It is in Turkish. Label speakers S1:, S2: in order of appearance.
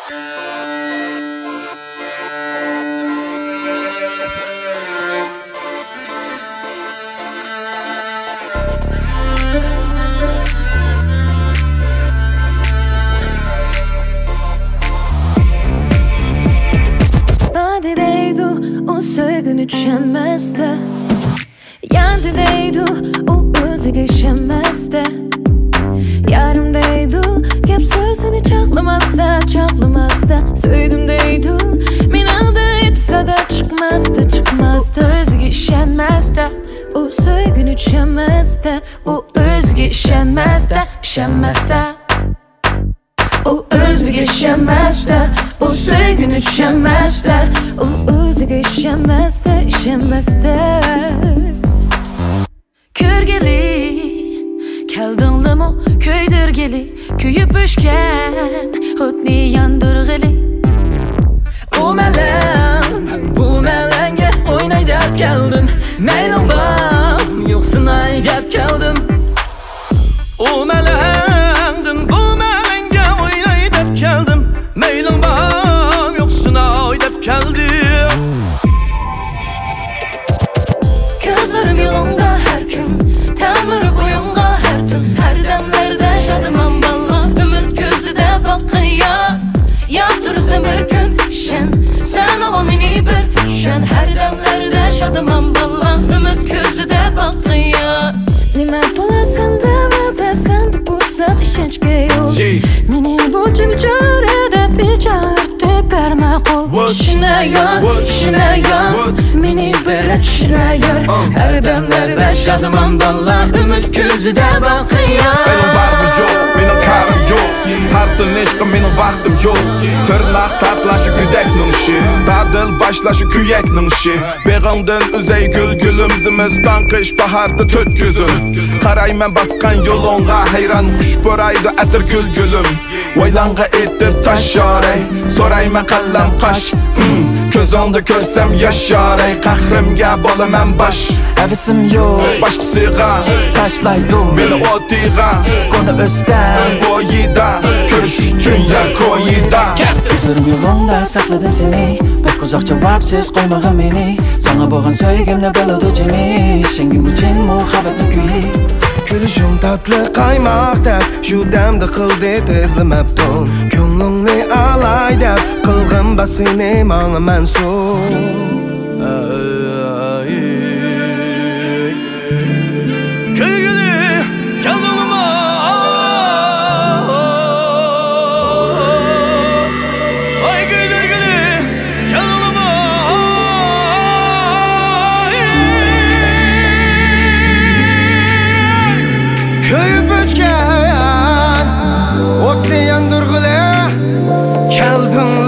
S1: Nadideydi o söygünü düşenmezdi. Yandideydi o özü geçemezdi. Yarımdaydı gep sözünü çaklamazda, çaklamazda. Söydümdeydi men aldı etsa da çıkmazdı, çıkmazdı.
S2: Özge işenmezdi.
S1: O söygünü düşenmezdi.
S2: O özge işenmezdi, işenmezdi. O özge işenmezdi. O söygünü düşenmezdi.
S1: O özü geçemezdi, işemezdi.
S2: Körgeli keldinlimi köydürgeli, köyüp öşken hutni yandırgeli.
S1: O melen, bu melenge oynay dep geldin. Meylin bam, yoksun ay dep geldin.
S3: O melendin, bu melenge oynay dep geldim. Meylin bam, yoksun ay dep geldim.
S2: Gözlerim yolunda her gün, temir boyunga her tün. Her demlerde şadıman balla, ümit gözüde bakıyor. Yaptırırsın bir gün şen, sen ol meni bir düşen. Her demlerde şadıman balla, ümit gözüde bakıyor.
S1: Nime dolarsan da vada sen de bu zat işençke yol. Meni bu cimcarede bir çağırdı berme kol.
S2: Düşünüyor, düşünüyor, meni böyle düşünüyor. Her demlerde şadıman balla, ümit gözüde bakıyor.
S3: Benim var mı yok, benim karım yok. Tartın eşkım, benim vaktim yok. Tırnak tartlaşı güdeknin işi, dadıl başlaşı küyeknin işi. Beğendin üzey gül gülüm, zimistan kış baharda töt gözüm. Karaymen baskan yolunga, hayran huş boraydı atır gül gülüm. Vaylanga ettir taş yarey, soraymen kallam kaş. Közünde görsem yaşaray, kahrimge bolamam baş.
S4: Hevesim yok,
S3: Başkasıga
S4: taşlaydım
S3: beni otiga,
S4: konu özden
S3: boyida, görüş üçün yer koyida.
S4: Gözlerim yolunda sakladım seni, pek uzak cevapsız koymağın beni. Sana boğan söygümle beladı cemi, şengim için muhabbetin köyü.
S5: Gülüşüm tatlı kaymak dep, şu demde kıldı tezlemeptin. Könlünü alay dep, kılgın basini bana mensup.
S3: Köygülü yanıma, ay gülgülü yanıma.
S5: Köyüp ötken, otlu yandırgılı, keldin